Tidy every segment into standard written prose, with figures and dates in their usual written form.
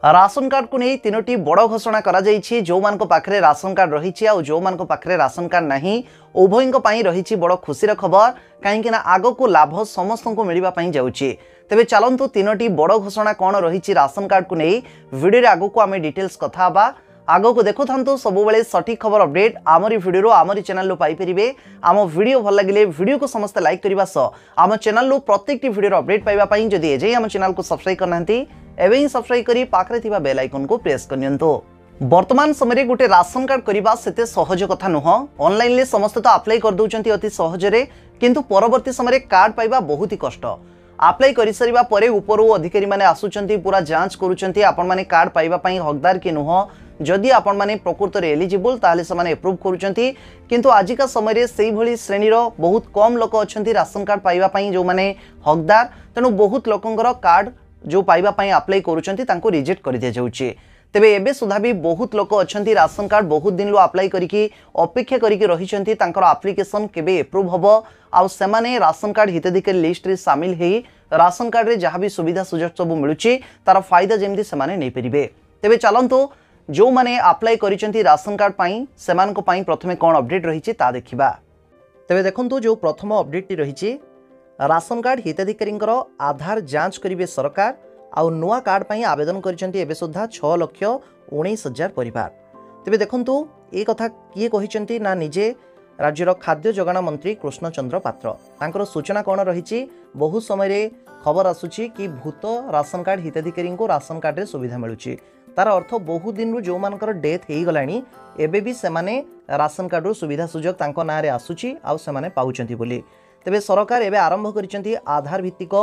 Ration card को नहीं तीनोटी बड़ घोषणा करा जायछि। जो मान को पाखरे राशन कार्ड रही आ जो मान को पाखरे राशन कार्ड नहीं उभय रही बड़ खुशी खबर कहीं आग को लाभ समस्त को मिलवा जाउछि। तेबे चलंतु तीनोटी बड़ घोषणा कौन रही राशन कार्ड को नहीं वीडियो आग को आम डिटेल्स कथा हबा। आग को देखु था सब सठिक खबर अपडेट आमरी वीडियो आमरी चैनल पाइपर। आम वीडियो भल लगे वीडियो को समस्त लाइक करने सह आम चैनल प्रत्येक वीडियो अपडेट पाइबापी जदि एजे आम चैनल को सब्सक्राइब करना एवं ही सब्सक्राइब करी पाखरे थिबा बेल आइकन को प्रेस करनियंतो। वर्तमान समय गोटे राशन कार्ड करबा सेते सहज कथा नुह। ऑनलाइन ले समस्त तो अप्लाई कर दउचंती अति सहजरे, किंतु परवर्ती समय कार्ड पाइबा बहुत ही कष्ट। अप्लाई करि सरिबा परे ऊपर अधिकारी माने आसुचंती पूरा जांच करूचंती आपण माने कार्ड पाइबा पई हकदार के नुह। जदि आपण माने प्रकृत रे एलिजिबल ताले समाने अप्रूव करूचंती, किंतु आजिका समय रे सेही भली श्रेणी रो बहुत कम लोक अछंती राशन कार्ड पाइबा पई जो माने हकदार। तेनु बहुत लोकंगर कार्ड जो पाइबा पई अप्लाई करूचंती तांको रिजेक्ट कर दिया जाउची। तेबे एबे सुधा भी बहुत लोक अछंती राशन कार्ड बहुत दिन लो अप्लाई करिकी अपेक्षा करिकी रहिचंती तांकर एप्लिकेशन केबे अप्रूव हबो आ सेमाने राशन कार्ड हिताधिकारी लिस्ट रे शामिल हेई राशन कार्ड रे जहाँ भी सुविधा सुजोग सब मिलुची तार फायदा जेमती सेमाने नै परिबे। तेबे चलंतु जो माने अप्लाई करिचंती राशन कार्ड पई सेमान को पई प्रथमे कोन अपडेट रहिची ता देखिबा। तेबे देखंतु जो प्रथम अपडेट रहिची राशन कार्ड हिताधिकारी आधार जांच करेंगे सरकार आउ नुआ कार्ड पर आवेदन करिसेंती एबे सुधा 6,19,000 परिवार। तेबे देखंतु ए कथा किए कहिसेंती ना निजे राज्यर खाद्य जोगाण मंत्री कृष्णचंद्र पात्र। तांकर सूचना कौन रही बहु समय खबर आसुची कि भूत राशन कार्ड हिताधिकारी को राशन कार्ड रे सुविधा मिलूची। तार अर्थ बहु दिन जो मानकर डेथ हो गलानी एबे भी सेमाने राशन कार्ड रो सुविधा सुजोग तांको ना रे आसुची आउ सेमाने पाउचंती बोली। तेबे सरकार एबे आरंभ करिसेंती आधार भित्तिक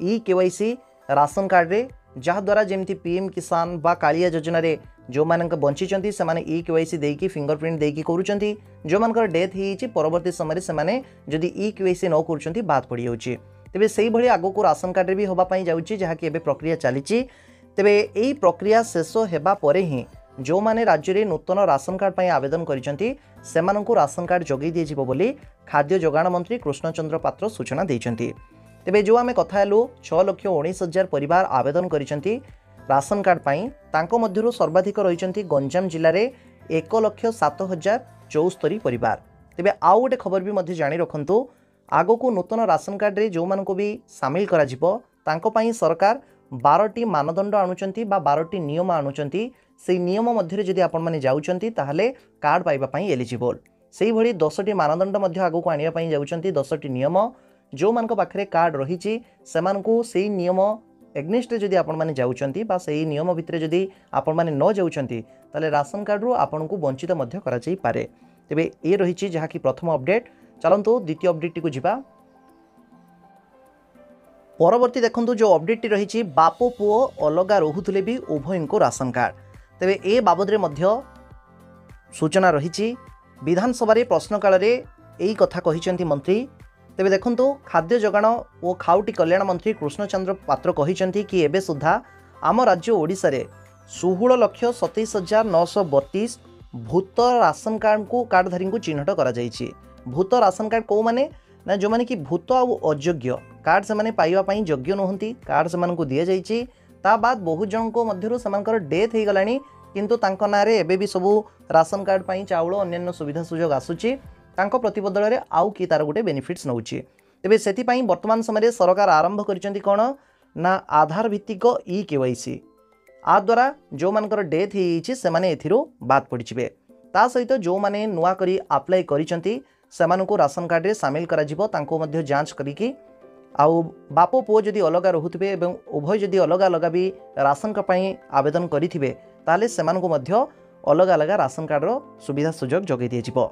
ई-केवाईसी राशन कार्ड रे, जहा द्वारा जेमती पीएम किसान बा कालिया योजना रे जो मानक बंचिचंती सेमाने ई-केवाईसी देकी फिंगरप्रिंट देकी करूचंती। जो मानकर डेथ हिची परवर्ती समय सेमाने जदि ई-केवाईसी न करूचंती बाद पड़ी जाउची। तेबे सेही भली आगो को राशन कार्ड रे भी होबा पई जाउची, जहा कि एबे प्रक्रिया चलीची। तेबे एई प्रक्रिया शेष हेबा परे ही जो माने राज्य रे नूतन राशन कार्ड पई आवेदन करिसेंती सेमानंकु राशन कार्ड जोगै दिए जिवो बोली खाद्य जोगाण मंत्री कृष्णचंद्र पात्र सूचना दैछंती। तेबे जो आमे कथा हेलु 6,19,000 परिवार आवेदन करिसेंती राशन कार्ड पई, तांको मध्यरु सर्वाधिक रहिसेंती गंजाम जिल्ला रे 1,07,074 परिवार। तेबे आउ गोटे खबर भी मध्य जानि रखंतु, आगो को नूतन राशन कार्ड रे जो मानको भी शामिल करा जिवो तांको पई सरकार 12टी मानदंड आणुचंती बा 12टी नियम आणुचंती। से नियम मध्य जदि आपण माने जाउचंती ताहले कार्ड पाइबा पई एलिजिबल। सेही भली 10टी मानदंड मध्य आगो को आनिया पई जाउचंती। 10टी नियम जो मान को पाखरे कार्ड रहिची सेमानकु सेही नियम एग्नेस्ट जदि आपण माने जाउचंती बा सेही नियम भितरे जदि आपण माने न जाउचंती ताले राशन कार्ड रो आपनकु वंचित मध्य करा जाई पारे। तेबे ए रहिची जहा कि प्रथम अपडेट। चलंतु द्वितीय अपडेट को जिबा। परवर्ती देखंतु जो अपडेट रही बापो पुओ अलगा रोहुतले भी उभय को राशन कार्ड। तेबे ए बाबद रे मध्य सूचना रही विधानसभा रे प्रश्नकाल रे एई कथा कहिसेंती मंत्री। तेबे देखंतु खाद्य जोगाण और खाउटी कल्याण मंत्री कृष्णचंद्र पात्र कहिसेंती कि एबे सुधा आम राज्य ओडिशा रे 16,27,932 भूत राशन कार्ड को कार्डधारी को चिन्हट करा जायछि। भूत राशन कार्ड को माने ना जो माने कि भूत आ अयोग्य कार्ड से माने पाइबा पई योग्य नहंती कार्ड से मानकु दिया जायछि। ता बाद बहु जन को मध्यरु समानकर डेथ हो गलानी, किंतु तांको नारे एबे भी सबु राशन कार्ड पई चाउल अन्य सुविधा सुजोग आसुची। तांको प्रतिबदल रे आउ कि तार गुटे बेनिफिट्स नउची। तेबे सेति पई वर्तमान समय सरकार आरंभ करिसेंती कोन ना आधार भित्तिक ई-केवाईसी। आ द्वारा जो मानकर डेथ हिची से माने एथिरो बाद पडिचिबे। ता सहित जो माने नुआ करी अप्लाई करिसेंती सेमानकु राशन कार्ड रे शामिल करा जिवो। तांको मध्य जांच करिकी आउ बापो पुओ जदि अलगा रहुथिबे एवं उभय जदि अलगा अलगा भी राशन कार्ड पई आवेदन करिथिबे ताले सेमानकु मध्य अलग अलग राशन कार्ड रो सुविधा सुजोग जोगै दिए जिवो।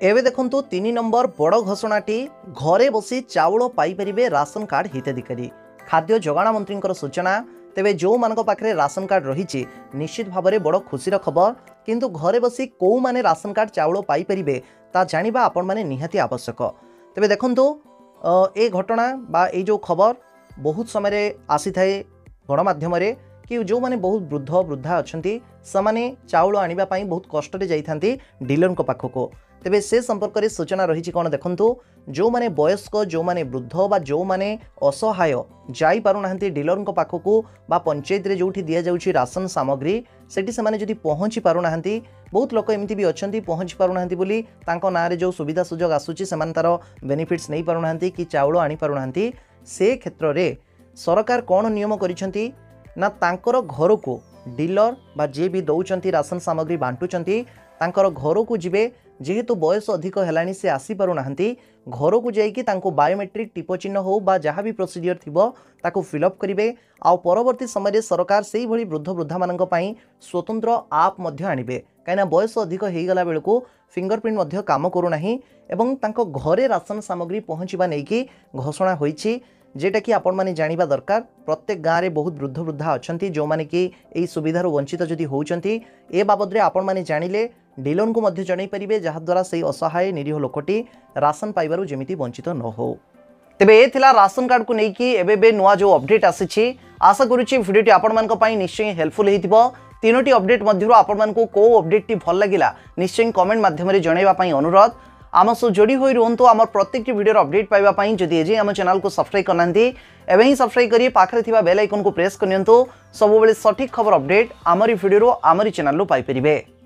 एबे देखंतु 3 नंबर बड़ घोषणाटी घरे बसी चाउल पाई परिबे राशन कार्ड हिताधिकारी। खाद्य जोगाण मंत्रींकर सूचना। तेबे जो मानक पाखरे राशन कार्ड रहिछि निश्चित भाबरे बड़ खुशीर खबर, किंतु घरे बसी को माने राशन कार्ड चाउल पाई परिबे ता जानिबा आपण माने निहाती आवश्यक। तेबे देखंतु ए घटना बा ए जो खबर बहुत समय आसी थाए गणमाध्यम रे कि जो माने बहुत वृद्ध वृद्धा अछंती समाने चाउल आनिबा पई बहुत कष्ट रे जाई थांती डीलर को पाखको। तेबे से संपर्क में सूचना रही कौन देखु जो माने वयस्क जो माने वृद्ध बा जो माने असहाय जाई पारुना डीलर पाखक बा पंचायत रे जोठी दिया जाउछि राशन सामग्री सेठी से माने जदि पहुँची पारुना बहुत लोक एमती भी अच्छा पहुँची पारुना बोली तांको नारे जो सुविधा सुजोग आसूची से तार बेनिफिट्स नहीं पारुना कि चाउल आनी पारुना से क्षेत्र में सरकार कौन नियम करिसेंती ना तांकर घर को डीलर बा जे भी दौरान राशन सामग्री बांटुचंती तांकर घर को जिबे जेहेतु बयस अधिक है से आसी पारुना घर को जाइकी तांको बायोमेट्रिक टिप चिन्ह हो बा जहाँ भी प्रोसीजर थिबो ताको फिलअप करेंगे आ परवर्ती समय सरकार से भली वृद्ध वृद्धा मानक पई स्वतंत्र आप मध्य आनिबे कहीं बयस अधिक हो गला बेलू फिंगरप्रिंट मध्य काम करूना एवं तांको घरे राशन सामग्री पहुँचवा नहीं कि घोषणा होईछि जेटा कि आपण माने जानिबा दरकार। प्रत्येक गाँव में बहुत वृद्ध वृद्धा अच्छा जो माने कि यही सुविधार वंचित जदि होउचंती ए बाबद रे आपण माने जानिले डीलर को मध्य जणाई परिबे जहाद्वारा से असहाय निरीह लोकटी राशन पाइबारु जेमिति वंचित न हो। तेबे ए थिला राशन कार्ड को लेकिन एबे नुआ जो अपडेट आसी आशा करुच्ची भिडियोटी आपण मानक पई निश्चय हेल्पफुल हेतिबो। तीनोटी अपडेट मध्यरु आपण मानकु को अपडेट भल लागिला निश्चय कमेंट माध्यम रे जणाइबा पई अनुरोध। आम सो जोड़ी होई रुहंतु आम प्रत्येक वीडियो अपडेट पाइबा पई जदि एजे आम चैनल को सब्सक्राइब करनांती एवं ही सब्सक्राइब करी पाखरे थिबा बेल आइकन को प्रेस करनियंतु सब बेले सठिक खबर अपडेट आमरी वीडियो आमरी चैनल लो पाई परिबे।